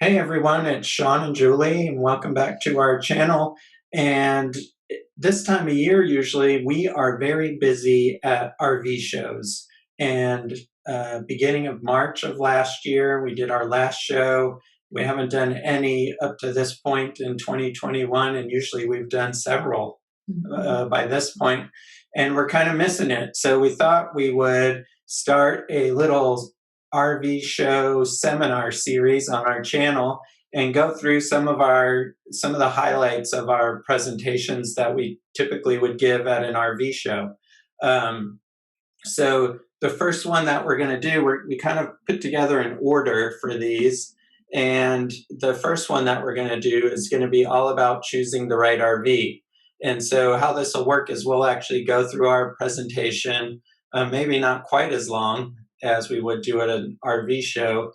Hey everyone, it's Sean and Julie, and welcome back to our channel. And this time of year, usually, we are very busy at RV shows. And beginning of March of last year, we did our last show. We haven't done any up to this point in 2021, and usually we've done several by this point, and we're kind of missing it. So we thought we would start a little RV show seminar series on our channel and go through some of the highlights of our presentations that we typically would give at an RV show. So the first one that we're going to do, we kind of put together an order for these, and the first one that we're going to do is going to be all about choosing the right RV. And so how this will work is we'll actually go through our presentation, maybe not quite as long as we would do at an RV show,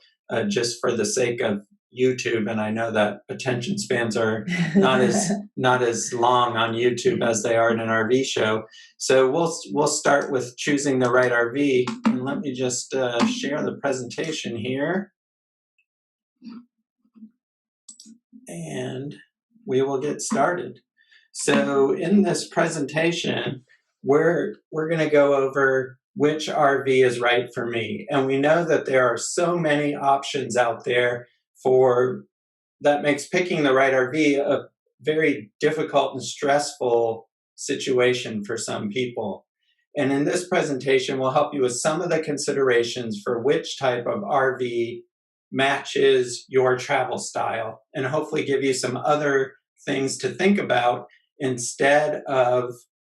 just for the sake of YouTube. And I know that attention spans are not as long on YouTube as they are in an RV show. So we'll start with choosing the right RV. And let me just share the presentation here. And we will get started. So in this presentation, we're going to go over which RV is right for me. And we know that there are so many options out there that makes picking the right RV a very difficult and stressful situation for some people. And in this presentation, we'll help you with some of the considerations for which type of RV matches your travel style, and hopefully give you some other things to think about instead of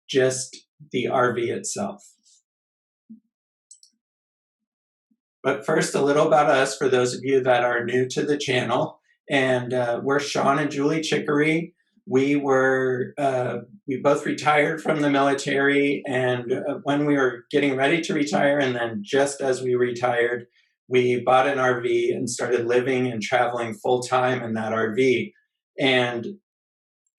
just the RV itself. But first, a little about us for those of you that are new to the channel. And we're Sean and Julie Chickery. We both retired from the military, and when we were getting ready to retire, and then just as we retired, we bought an RV and started living and traveling full time in that RV. And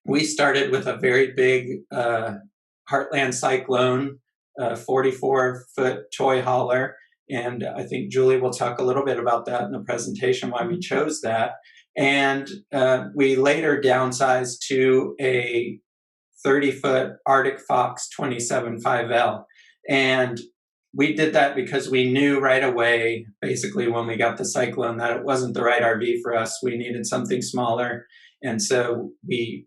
we started with a very big Heartland Cyclone, 44-foot toy hauler. And I think Julie will talk a little bit about that in the presentation, why we chose that. And we later downsized to a 30-foot Arctic Fox 27.5L. And we did that because we knew right away, basically when we got the Cyclone, that it wasn't the right RV for us. We needed something smaller. And so we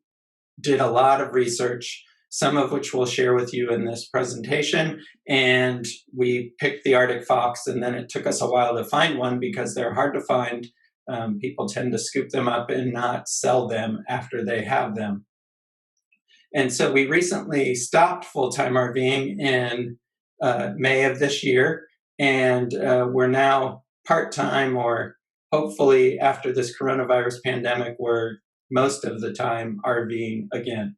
did a lot of research, some of which we'll share with you in this presentation. And we picked the Arctic Fox, and then it took us a while to find one because they're hard to find. People tend to scoop them up and not sell them after they have them. And so we recently stopped full-time RVing in May of this year, and we're now part-time, or hopefully after this coronavirus pandemic, we're most of the time RVing again.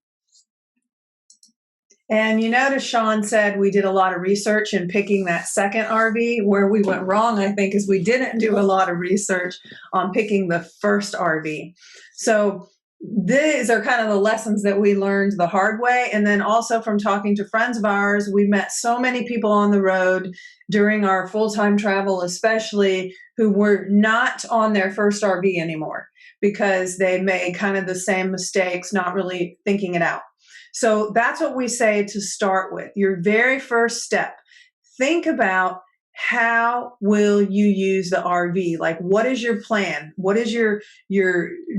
And you notice Sean said we did a lot of research in picking that second RV. Where we went wrong, I think, is we didn't do a lot of research on picking the first RV. So these are kind of the lessons that we learned the hard way. And then also from talking to friends of ours, we met so many people on the road during our full-time travel, especially, who were not on their first RV anymore because they made kind of the same mistakes, not really thinking it out. So that's what we say to start with. Your very first step, think about how will you use the RV? Like, what is your plan? What is your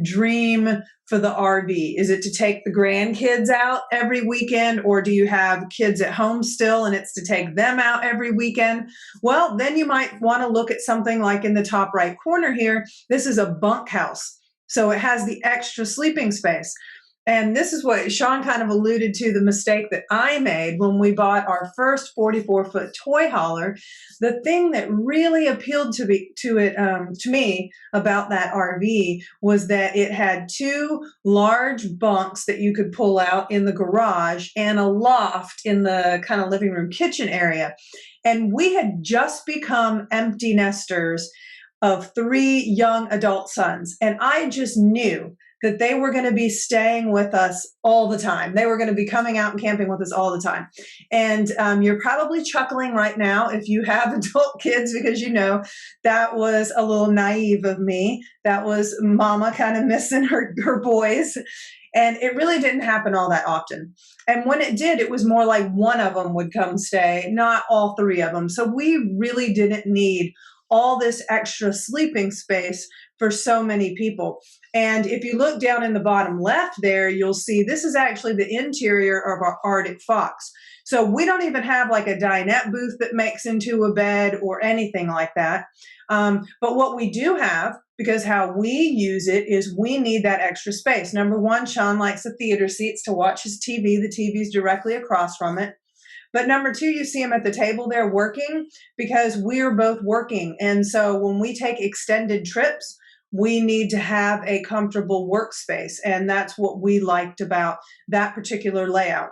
dream for the RV? Is it to take the grandkids out every weekend, or do you have kids at home still and it's to take them out every weekend? Well, then you might want to look at something like in the top right corner here. This is a bunkhouse. So it has the extra sleeping space. And this is what Sean kind of alluded to, the mistake that I made when we bought our first 44-foot toy hauler. The thing that really appealed to me about that RV was that it had two large bunks that you could pull out in the garage and a loft in the kind of living room kitchen area. And we had just become empty nesters of 3 young adult sons. And I just knew that they were going to be staying with us all the time. They were going to be coming out and camping with us all the time. And you're probably chuckling right now if you have adult kids, because you know that was a little naive of me. That was mama kind of missing her boys. And it really didn't happen all that often. And when it did, it was more like one of them would come stay, not all three of them. So we really didn't need all this extra sleeping space for so many people. And if you look down in the bottom left there, you'll see this is actually the interior of our Arctic Fox. So we don't even have like a dinette booth that makes into a bed or anything like that. But what we do have, because how we use it is we need that extra space. Number one, Sean likes the theater seats to watch his TV. The TV's directly across from it. But number two, you see him at the table there working because we're both working. And so when we take extended trips, we need to have a comfortable workspace. And that's what we liked about that particular layout.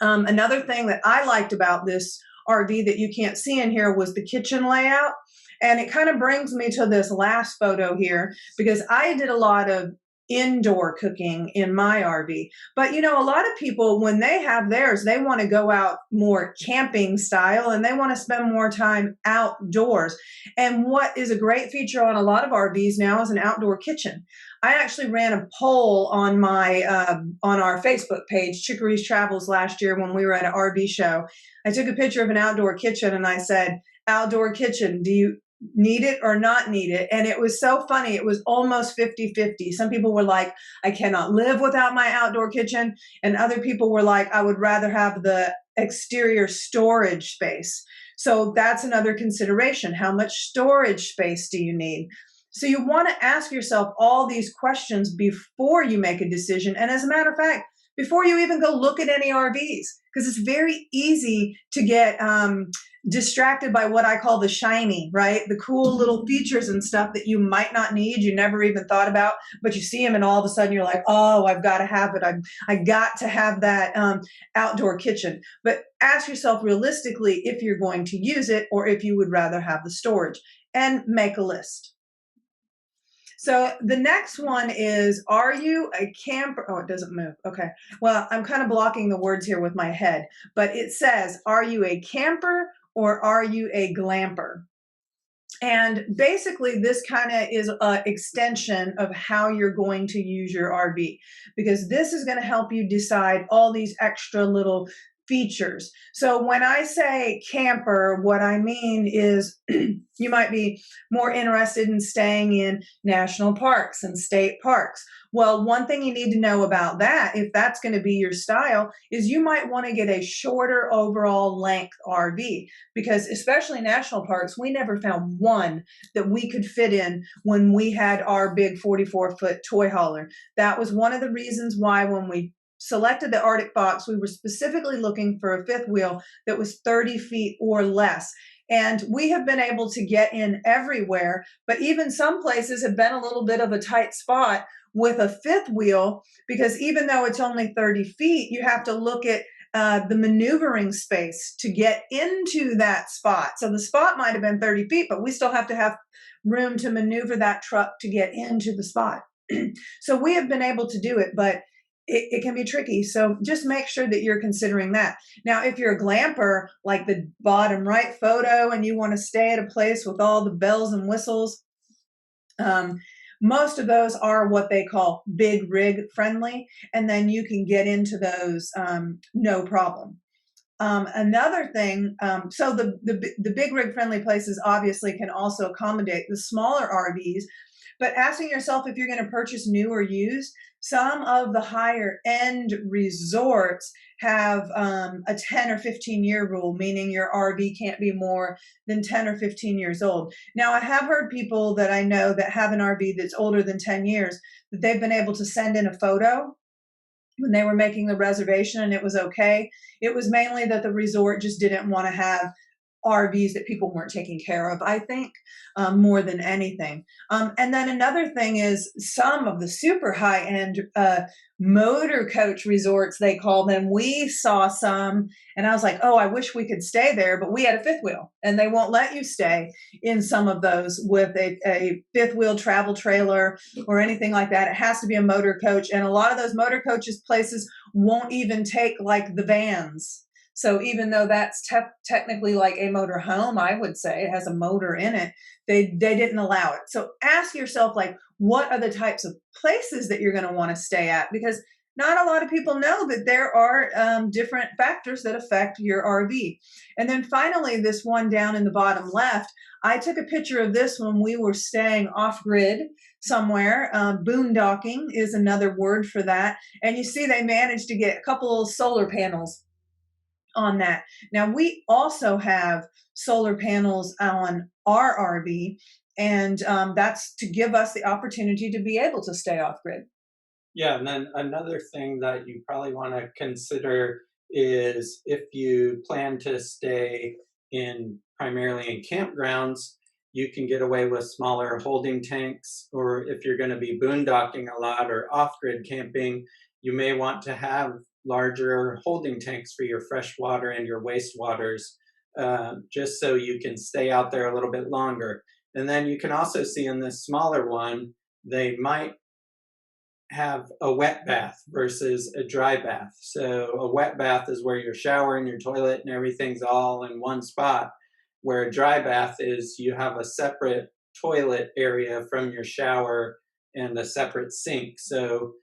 Another thing that I liked about this RV that you can't see in here was the kitchen layout. And it kind of brings me to this last photo here, because I did a lot of indoor cooking in my RV. But you know, a lot of people, when they have theirs, they want to go out more camping style and they want to spend more time outdoors. And what is a great feature on a lot of RVs now is an outdoor kitchen. I actually ran a poll on my on our Facebook page, Chickery's Travels, last year when we were at an RV show. I took a picture of an outdoor kitchen and I said, outdoor kitchen, do you need it or not need it? And it was so funny. It was almost 50-50. Some people were like, I cannot live without my outdoor kitchen. And other people were like, I would rather have the exterior storage space. So that's another consideration. How much storage space do you need? So you want to ask yourself all these questions before you make a decision. And as a matter of fact, before you even go look at any RVs, because it's very easy to get distracted by what I call the shiny, right? The cool little features and stuff that you might not need, you never even thought about, but you see them and all of a sudden you're like, oh, I've got to have it. I got to have that outdoor kitchen. But ask yourself realistically if you're going to use it or if you would rather have the storage, and make a list. So the next one is, are you a camper? Oh, it doesn't move. Okay. Well, I'm kind of blocking the words here with my head, but it says, are you a camper or are you a glamper? And basically this kind of is an extension of how you're going to use your RV, because this is going to help you decide all these extra little features. So when I say camper, what I mean is you might be more interested in staying in national parks and state parks. Well, one thing you need to know about that, if that's going to be your style, is you might want to get a shorter overall length RV, because especially national parks, we never found one that we could fit in when we had our big 44-foot toy hauler. That was one of the reasons why when we selected the Arctic Fox, we were specifically looking for a fifth wheel that was 30 feet or less. And we have been able to get in everywhere, but even some places have been a little bit of a tight spot with a fifth wheel, because even though it's only 30 feet, you have to look at the maneuvering space to get into that spot. So the spot might have been 30 feet, but we still have to have room to maneuver that truck to get into the spot. So we have been able to do it, but it can be tricky. So just make sure that you're considering that. Now, if you're a glamper, like the bottom right photo, and you want to stay at a place with all the bells and whistles, most of those are what they call big rig friendly, and then you can get into those no problem. Another thing, so the big rig friendly places obviously can also accommodate the smaller RVs, but asking yourself if you're going to purchase new or used, some of the higher end resorts have a 10 or 15 year rule, meaning your RV can't be more than 10 or 15 years old. Now, I have heard people that I know that have an RV that's older than 10 years, that they've been able to send in a photo when they were making the reservation and it was okay. It was mainly that the resort just didn't want to have RVs that people weren't taking care of, I think, more than anything. And then another thing is some of the super high end motor coach resorts, they call them. We saw some, and I was like, oh, I wish we could stay there, but we had a fifth wheel, and they won't let you stay in some of those with a fifth wheel travel trailer or anything like that. It has to be a motor coach, and a lot of those motor coaches places won't even take like the vans. So even though that's technically like a motor home, I would say it has a motor in it, they didn't allow it. So ask yourself, like, what are the types of places that you're going to want to stay at? Because not a lot of people know that there are different factors that affect your RV. And then finally, this one down in the bottom left, I took a picture of this when we were staying off-grid somewhere. Boondocking is another word for that. And you see they managed to get a couple of solar panels on that. Now, we also have solar panels on our RV, and that's to give us the opportunity to be able to stay off-grid. Yeah, and then another thing that you probably want to consider is if you plan to stay primarily in campgrounds, you can get away with smaller holding tanks, or if you're going to be boondocking a lot or off-grid camping, you may want to have larger holding tanks for your fresh water and your wastewaters, just so you can stay out there a little bit longer. And then you can also see in this smaller one, they might have a wet bath versus a dry bath. So a wet bath is where your shower and your toilet and everything's all in one spot, where a dry bath is you have a separate toilet area from your shower and a separate sink. So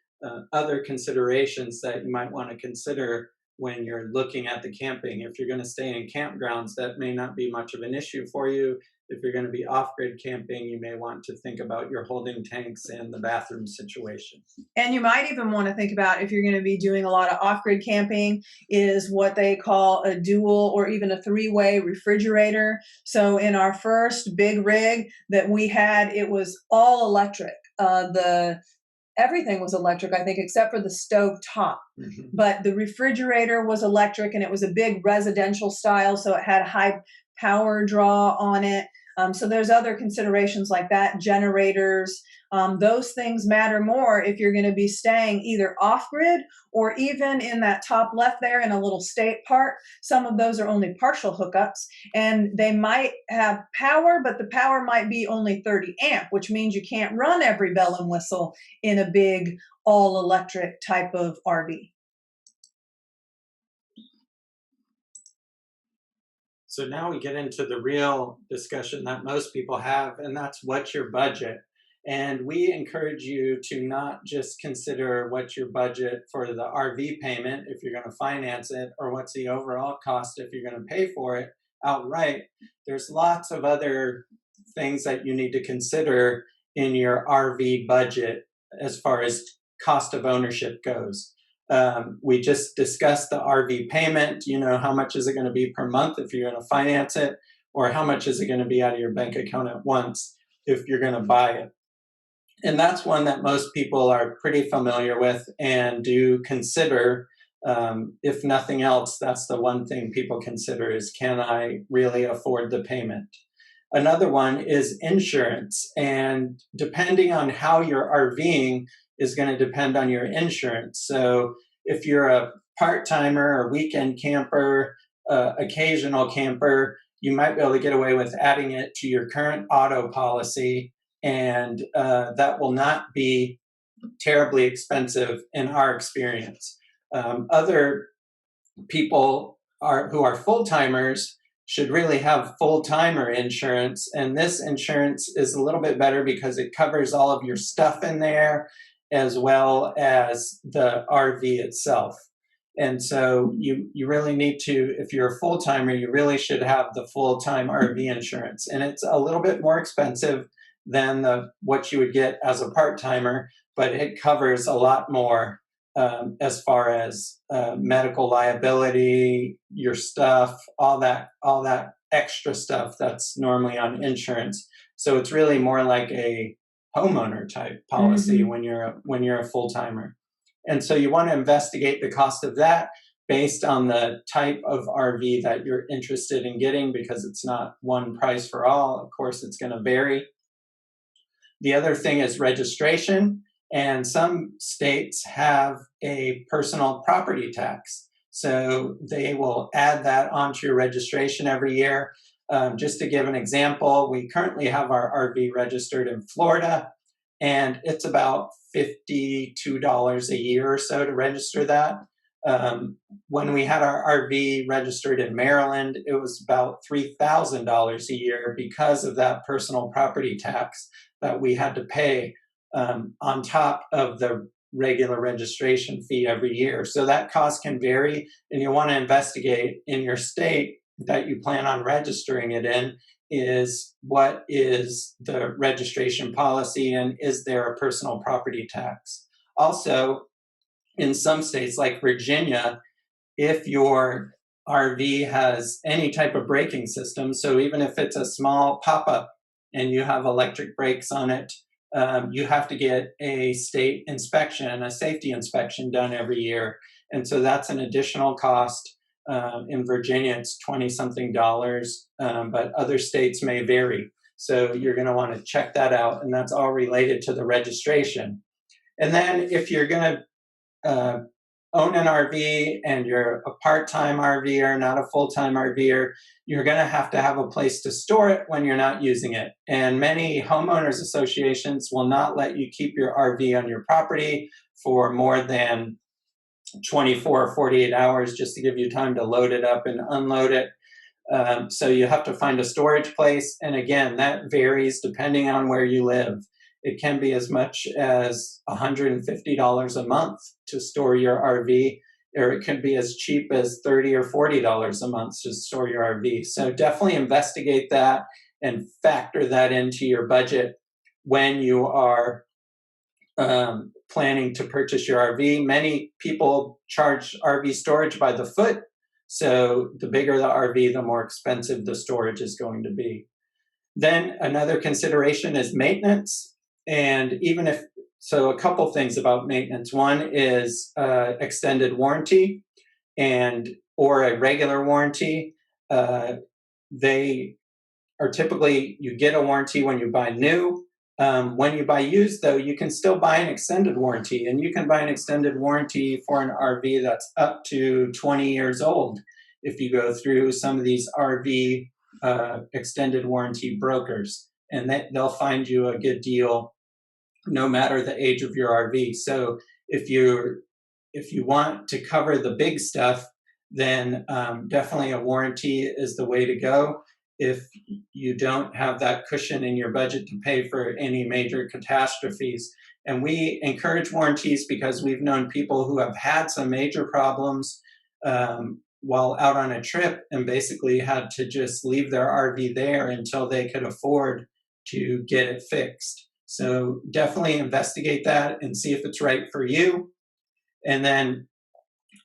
other considerations that you might want to consider when you're looking at the camping. If you're going to stay in campgrounds, that may not be much of an issue for you. If you're going to be off-grid camping, you may want to think about your holding tanks and the bathroom situation. And you might even want to think about, if you're going to be doing a lot of off-grid camping, is what they call a dual or even a three-way refrigerator. So in our first big rig that we had, it was all electric. Everything was electric, I think, except for the stove top. Mm-hmm. But the refrigerator was electric, and it was a big residential style, so it had a high power draw on it. So there's other considerations like that, generators. Those things matter more if you're going to be staying either off-grid or even in that top left there in a little state park. Some of those are only partial hookups, and they might have power, but the power might be only 30 amp, which means you can't run every bell and whistle in a big all-electric type of RV. So now we get into the real discussion that most people have, and that's what's your budget? And we encourage you to not just consider what's your budget for the RV payment if you're going to finance it, or what's the overall cost if you're going to pay for it outright. There's lots of other things that you need to consider in your RV budget as far as cost of ownership goes. We just discussed the RV payment. You know, how much is it going to be per month if you're going to finance it, or how much is it going to be out of your bank account at once if you're going to buy it? And that's one that most people are pretty familiar with and do consider. If nothing else, that's the one thing people consider is, can I really afford the payment? Another one is insurance. And depending on how you're RVing is going to depend on your insurance. So if you're a part-timer or weekend camper, occasional camper, you might be able to get away with adding it to your current auto policy, and that will not be terribly expensive in our experience. Other people who are full-timers should really have full-timer insurance, and this insurance is a little bit better because it covers all of your stuff in there as well as the RV itself. And so you really need to, if you're a full-timer, you really should have the full-time RV insurance. And it's a little bit more expensive than what you would get as a part-timer, but it covers a lot more as far as medical liability, your stuff, all that extra stuff that's normally on insurance. So it's really more like a homeowner type policy when you're a full-timer. And so you want to investigate the cost of that. based on the type of RV that you're interested in getting, because it's not one price for all. Of course, it's going to vary. The other thing is registration, and some states have a personal property tax. So they will add that onto your registration every year. Just to give an example, we currently have our RV registered in Florida, and it's about $52 a year or so to register that. When we had our RV registered in Maryland, it was about $3,000 a year because of that personal property tax that we had to pay on top of the regular registration fee every year. So that cost can vary, and you want to investigate in your state that you plan on registering it in is what is the registration policy, and is there a personal property tax? Also, in some states like Virginia, if your RV has any type of braking system, so even if it's a small pop-up and you have electric brakes on it, you have to get a state inspection, a safety inspection done every year. And so that's an additional cost. In Virginia, it's 20-something dollars, but other states may vary. So you're going to want to check that out, and that's all related to the registration. And then if you're going to own an RV and you're a part-time RVer, not a full-time RVer, you're going to have a place to store it when you're not using it. And many homeowners associations will not let you keep your RV on your property for more than 24 or 48 hours, just to give you time to load it up and unload it. So you have to find a storage place. And again, that varies depending on where you live. It can be as much as $150 a month to store your RV, or it can be as cheap as $30 or $40 a month to store your RV. So definitely investigate that and factor that into your budget when you are planning to purchase your RV. Many people charge RV storage by the foot. So the bigger the RV, the more expensive the storage is going to be. Then another consideration is maintenance. And even if, so a couple things about maintenance. One is extended warranty or a regular warranty. They are typically, you get a warranty when you buy new. When you buy used, though, you can still buy an extended warranty, and you can buy an extended warranty for an RV that's up to 20 years old if you go through some of these RV extended warranty brokers, and they'll find you a good deal no matter the age of your RV. So if you want to cover the big stuff, then definitely a warranty is the way to go. If you don't have that cushion in your budget to pay for any major catastrophes. And we encourage warranties because we've known people who have had some major problems while out on a trip and basically had to just leave their RV there until they could afford to get it fixed. So definitely investigate that and see if it's right for you. And then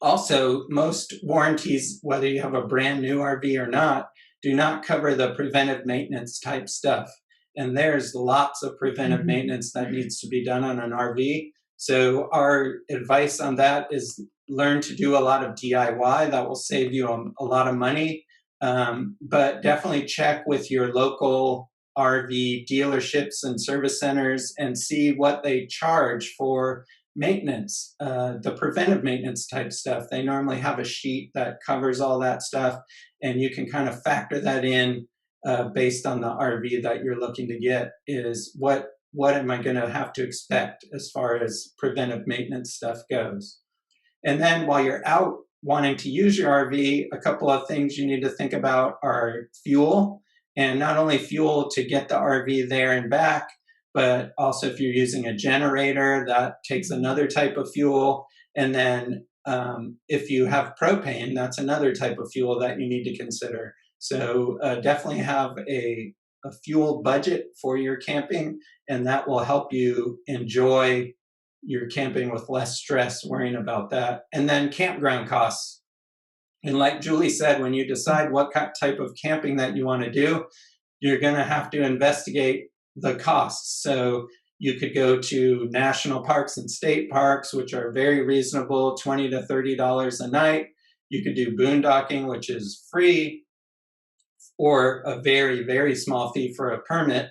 also, most warranties, whether you have a brand new RV or not, do not cover the preventive maintenance type stuff. And there's lots of preventive maintenance that needs to be done on an RV. So our advice on that is learn to do a lot of DIY. That will save you a lot of money. But definitely check with your local RV dealerships and service centers and see what they charge for maintenance, the preventive maintenance type stuff. They normally have a sheet that covers all that stuff, and you can kind of factor that in based on the RV that you're looking to get. Is what am I going to have to expect as far as preventive maintenance stuff goes? And then while you're out wanting to use your RV, a couple of things you need to think about are fuel, and not only fuel to get the RV there and back, but also if you're using a generator, that takes another type of fuel. And then if you have propane, that's another type of fuel that you need to consider. So definitely have a fuel budget for your camping, and that will help you enjoy your camping with less stress worrying about that. And then campground costs. And like Julie said, when you decide what type of camping that you want to do, you're going to have to investigate the costs. So you could go to national parks and state parks, which are very reasonable, $20 to $30 a night. You could do boondocking, which is free, or a very, very small fee for a permit.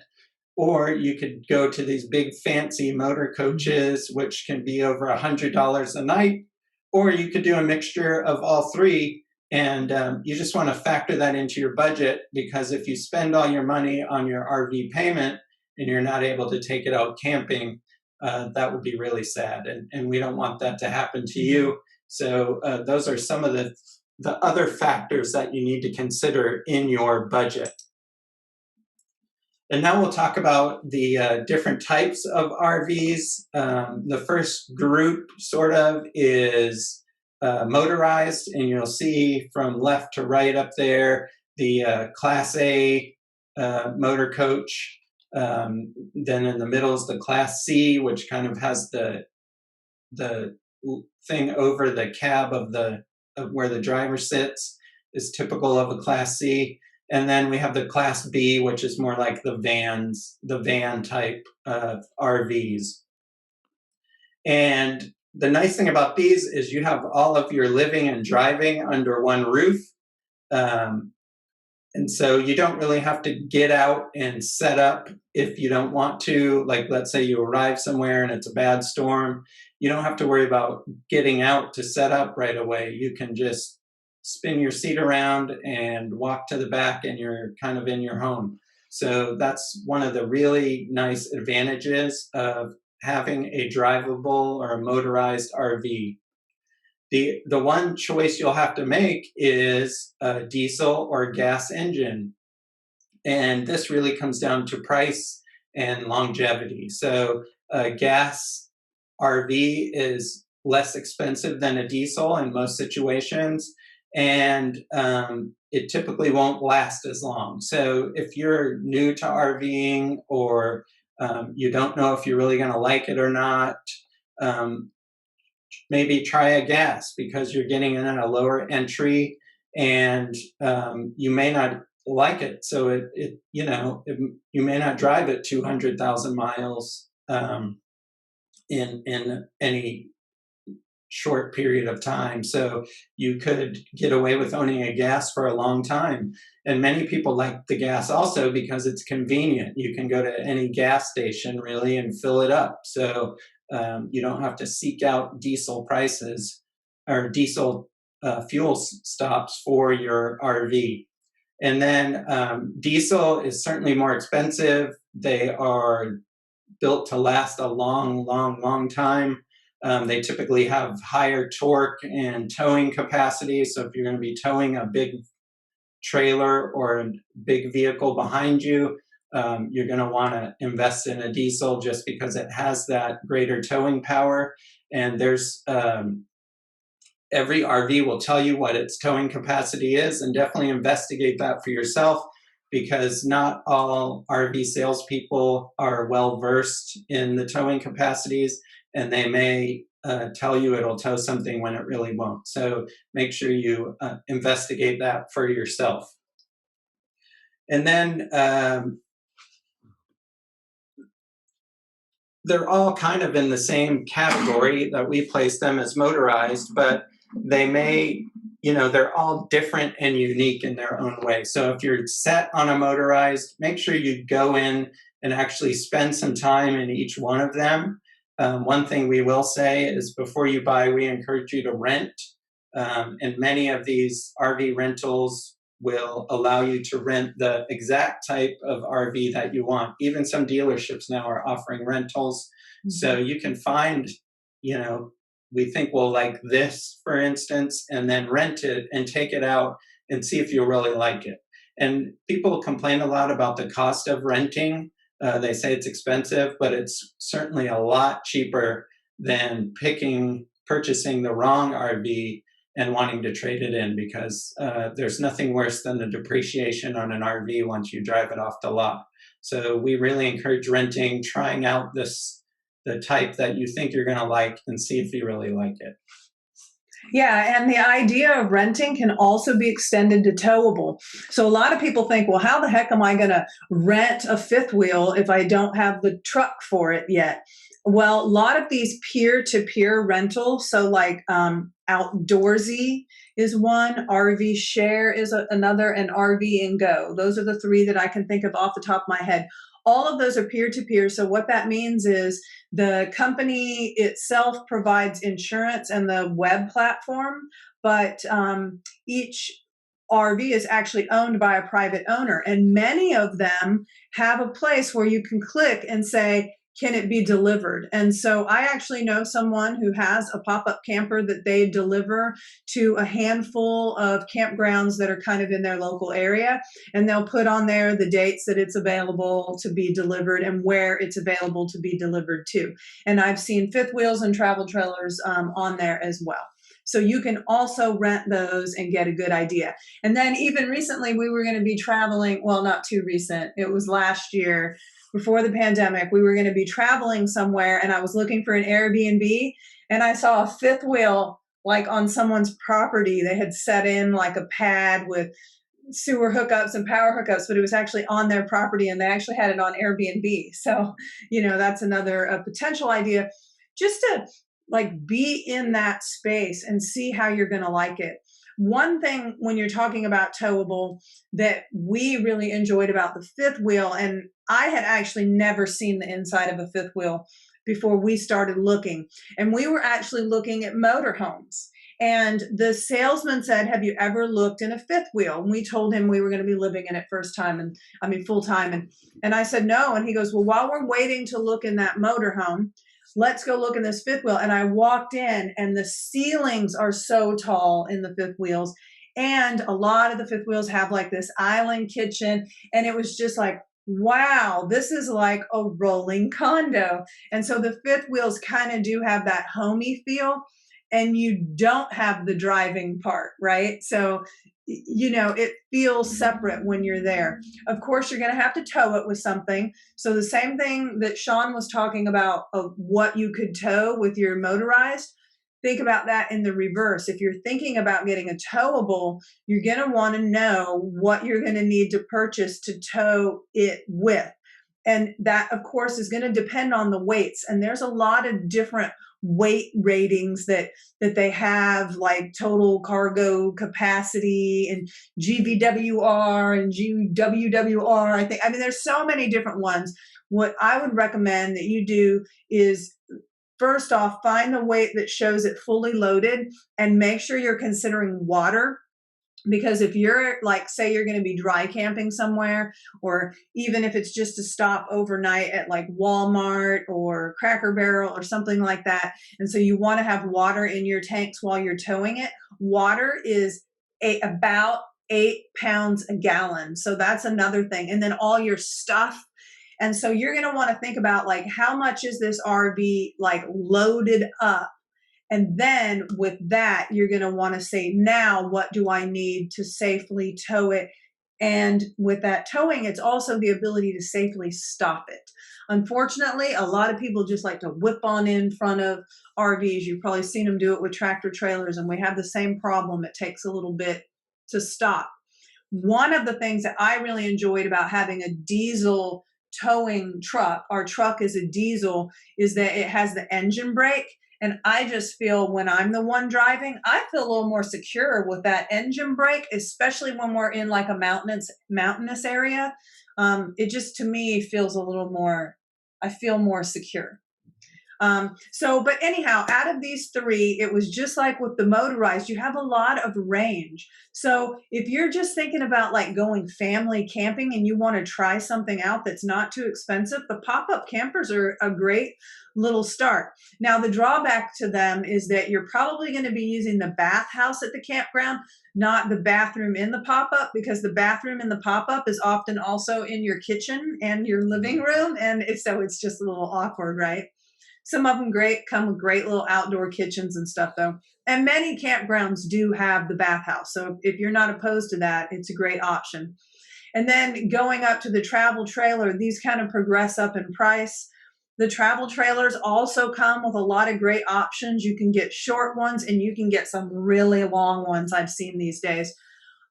Or you could go to these big fancy motor coaches, which can be over $100 a night. Or you could do a mixture of all three. And you just want to factor that into your budget, because if you spend all your money on your RV payment and you're not able to take it out camping, that would be really sad. And we don't want that to happen to you. So those are some of the other factors that you need to consider in your budget. And now we'll talk about the different types of RVs. The first group sort of is motorized, and you'll see from left to right up there the Class A motor coach. Then in the middle is the Class C, which kind of has the thing over the cab of where the driver sits, is typical of a Class C. And then we have the Class B, which is more like the van type of RVs. And the nice thing about these is you have all of your living and driving under one roof. And so you don't really have to get out and set up if you don't want to. Like, let's say you arrive somewhere and it's a bad storm. You don't have to worry about getting out to set up right away. You can just spin your seat around and walk to the back, and you're kind of in your home. So that's one of the really nice advantages of having a drivable or a motorized RV. The one choice you'll have to make is a diesel or gas engine. And this really comes down to price and longevity. So a gas RV is less expensive than a diesel in most situations, and it typically won't last as long. So if you're new to RVing, or you don't know if you're really going to like it or not, maybe try a gas, because you're getting in at a lower entry, and you may not like it. So you may not drive it 200,000 miles in any short period of time. So you could get away with owning a gas for a long time. And many people like the gas also because it's convenient. You can go to any gas station really and fill it up. So you don't have to seek out diesel prices or diesel fuel stops for your RV. And then diesel is certainly more expensive. They are built to last a long, long, long time. They typically have higher torque and towing capacity. So if you're going to be towing a big trailer or a big vehicle behind you, you're going to want to invest in a diesel, just because it has that greater towing power. And there's every RV will tell you what its towing capacity is, and definitely investigate that for yourself, because not all RV salespeople are well versed in the towing capacities, and they may tell you it'll tow something when it really won't. So make sure you investigate that for yourself. And then they're all kind of in the same category that we place them as motorized, but they may, they're all different and unique in their own way. So if you're set on a motorized, make sure you go in and actually spend some time in each one of them. One thing we will say is, before you buy, we encourage you to rent. And many of these RV rentals will allow you to rent the exact type of RV that you want. Even some dealerships now are offering rentals. Mm-hmm. So you can find, we think we'll like this, for instance, and then rent it and take it out and see if you really like it. And people complain a lot about the cost of renting. They say it's expensive, but it's certainly a lot cheaper than purchasing the wrong RV and wanting to trade it in, because there's nothing worse than the depreciation on an RV once you drive it off the lot. So we really encourage renting, trying out the type that you think you're going to like, and see if you really like it. Yeah, and the idea of renting can also be extended to towable. So a lot of people think, well, how the heck am I going to rent a fifth wheel if I don't have the truck for it yet? Well, a lot of these peer-to-peer rentals, so like Outdoorsy is one, RV Share is another, and RV and Go. Those are the three that I can think of off the top of my head. All of those are peer-to-peer. So what that means is the company itself provides insurance and the web platform, but each RV is actually owned by a private owner. And many of them have a place where you can click and say, can it be delivered? And so I actually know someone who has a pop-up camper that they deliver to a handful of campgrounds that are kind of in their local area. And they'll put on there the dates that it's available to be delivered and where it's available to be delivered to. And I've seen fifth wheels and travel trailers on there as well. So you can also rent those and get a good idea. And then even recently we were going to be traveling, well, not too recent, it was last year before the pandemic. We were going to be traveling somewhere and I was looking for an Airbnb and I saw a fifth wheel like on someone's property. They had set in like a pad with sewer hookups and power hookups, but it was actually on their property and they actually had it on Airbnb. So, that's another potential idea, just to like be in that space and see how you're going to like it. One thing when you're talking about towable that we really enjoyed about the fifth wheel, and I had actually never seen the inside of a fifth wheel before we started looking, and we were actually looking at motorhomes. And the salesman said, have you ever looked in a fifth wheel? And we told him we were going to be living in it full time. And I said, no. And he goes, well, while we're waiting to look in that motorhome, let's go look in this fifth wheel. And I walked in and the ceilings are so tall in the fifth wheels. And a lot of the fifth wheels have like this island kitchen. And it was just like, wow, this is like a rolling condo. And so the fifth wheels kind of do have that homey feel. And you don't have the driving part, right? So, it feels separate when you're there. Of course, you're going to have to tow it with something. So the same thing that Sean was talking about of what you could tow with your motorized, think about that in the reverse. If you're thinking about getting a towable, you're going to want to know what you're going to need to purchase to tow it with. And that, of course, is going to depend on the weights. And there's a lot of different weight ratings that they have, like total cargo capacity and GVWR and GWWR. I mean, there's so many different ones. What I would recommend that you do is, first off, find the weight that shows it fully loaded and make sure you're considering water. Because if you're like, say you're going to be dry camping somewhere, or even if it's just a stop overnight at like Walmart or Cracker Barrel or something like that, and so you want to have water in your tanks while you're towing it, water is about 8 pounds a gallon. So that's another thing. And then all your stuff. And so you're going to want to think about like, how much is this RV like loaded up? And then with that, you're going to want to say, now, what do I need to safely tow it? And with that towing, it's also the ability to safely stop it. Unfortunately, a lot of people just like to whip on in front of RVs. You've probably seen them do it with tractor trailers, and we have the same problem. It takes a little bit to stop. One of the things that I really enjoyed about having a diesel towing truck, our truck is a diesel, is that it has the engine brake. And I just feel when I'm the one driving, I feel a little more secure with that engine brake, especially when we're in like a mountainous area. It just, to me, feels a little more, I feel more secure. But anyhow, out of these three, it was just like with the motorized, you have a lot of range. So if you're just thinking about like going family camping and you want to try something out that's not too expensive, the pop-up campers are a great little start. Now, the drawback to them is that you're probably going to be using the bathhouse at the campground, not the bathroom in the pop-up, because the bathroom in the pop-up is often also in your kitchen and your living room. And so it's just a little awkward, right? Some of them come with great little outdoor kitchens and stuff, though. And many campgrounds do have the bathhouse. So if you're not opposed to that, it's a great option. And then going up to the travel trailer, these kind of progress up in price. The travel trailers also come with a lot of great options. You can get short ones and you can get some really long ones I've seen these days.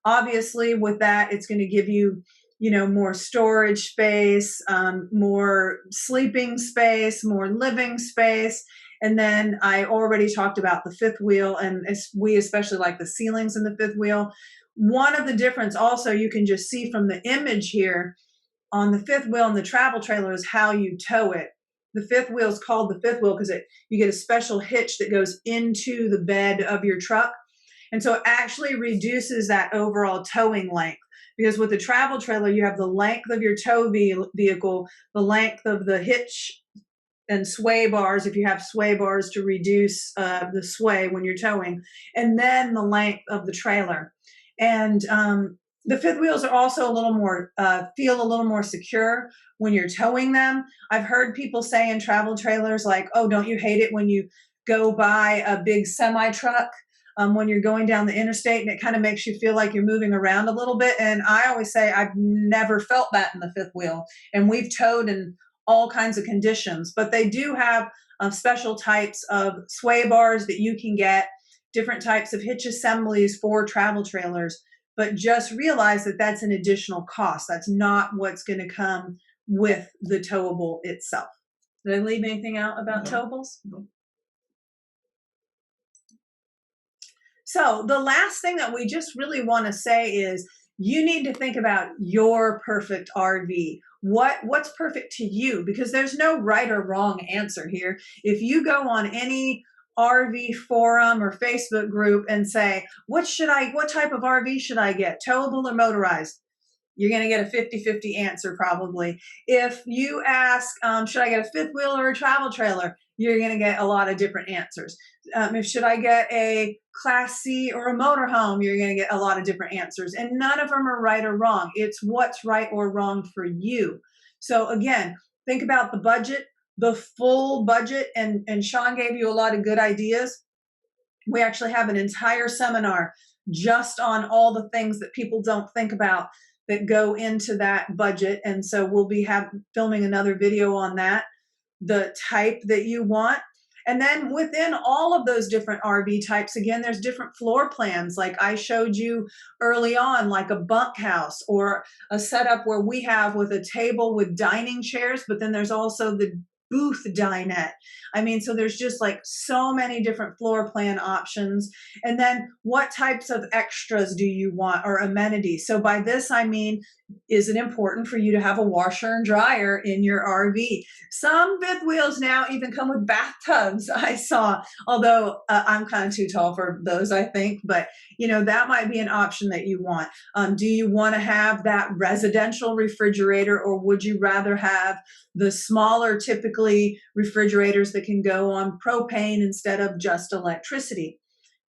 Obviously, with that, it's going to give you, more storage space, more sleeping space, more living space. And then I already talked about the fifth wheel, and we especially like the ceilings in the fifth wheel. One of the difference also you can just see from the image here on the fifth wheel in the travel trailer is how you tow it. The fifth wheel is called the fifth wheel because you get a special hitch that goes into the bed of your truck. And so it actually reduces that overall towing length. Because with the travel trailer, you have the length of your tow vehicle, the length of the hitch and sway bars, if you have sway bars to reduce the sway when you're towing, and then the length of the trailer. And the fifth wheels are also a little more, feel a little more secure when you're towing them. I've heard people say in travel trailers like, oh, don't you hate it when you go by a big semi truck when you're going down the interstate and it kind of makes you feel like you're moving around a little bit? And I always say I've never felt that in the fifth wheel. And we've towed in all kinds of conditions, but they do have special types of sway bars that you can get, different types of hitch assemblies for travel trailers. But just realize that that's an additional cost. That's not what's going to come with the towable itself. Did I leave anything out about towables? No. So the last thing that we just really want to say is you need to think about your perfect RV. What's perfect to you? Because there's no right or wrong answer here. If you go on any RV forum or Facebook group and say, what type of RV should I get? Towable or motorized? You're going to get a 50-50 answer probably. If you ask, should I get a fifth wheel or a travel trailer? You're going to get a lot of different answers. Should I get a Class C or a motorhome? You're going to get a lot of different answers. And none of them are right or wrong. It's what's right or wrong for you. So again, think about the budget, the full budget. And Sean gave you a lot of good ideas. We actually have an entire seminar just on all the things that people don't think about that go into that budget. And so we'll be filming another video on that, the type that you want. And then within all of those different RV types, again, there's different floor plans. Like I showed you early on, like a bunkhouse or a setup where we have with a table with dining chairs, but then there's also the booth dinette. I mean, so there's just like so many different floor plan options. And then what types of extras do you want or amenities? So by this, I mean, is it important for you to have a washer and dryer in your RV? Some fifth wheels now even come with bathtubs, I saw, although I'm kind of too tall for those, I think, but that might be an option that you want. Do you want to have that residential refrigerator, or would you rather have the smaller, typically refrigerators that can go on propane instead of just electricity?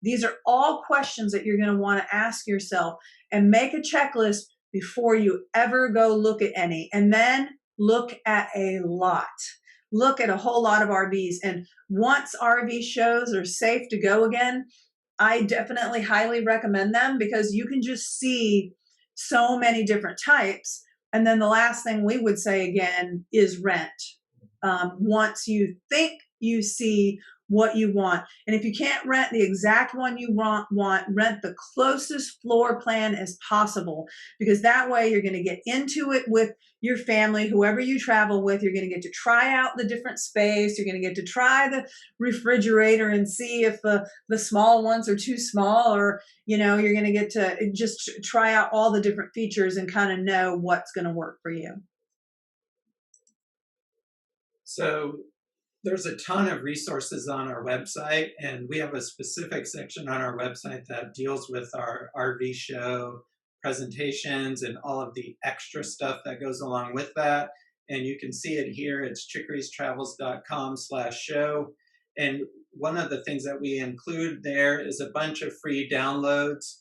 These are all questions that you're going to want to ask yourself and make a checklist before you ever go look at any. And then look at a lot. Look at a whole lot of RVs. And once RV shows are safe to go again, I definitely highly recommend them because you can just see so many different types. And then the last thing we would say again is rent. Once you think you see what you want, and if you can't rent the exact one you want, rent the closest floor plan as possible, because that way you're going to get into it with your family, whoever you travel with. You're going to get to try out the different space. You're going to get to try the refrigerator and see if the small ones are too small, or you're going to get to just try out all the different features and kind of know what's going to work for you. So there's a ton of resources on our website, and we have a specific section on our website that deals with our RV show presentations and all of the extra stuff that goes along with that. And you can see it here. It's chickerystravels.com/show. And one of the things that we include there is a bunch of free downloads,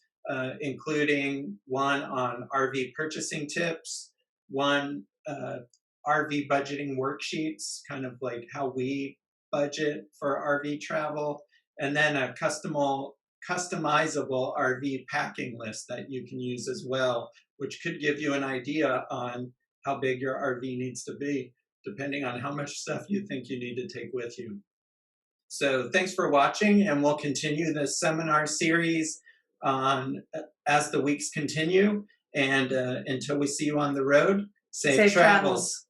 including one on RV purchasing tips, one RV budgeting worksheets, kind of like how we budget for RV travel, and then a customizable RV packing list that you can use as well, which could give you an idea on how big your RV needs to be. depending on how much stuff you think you need to take with you. So thanks for watching, and we'll continue the seminar series on as the weeks continue. And until we see you on the road, safe travels.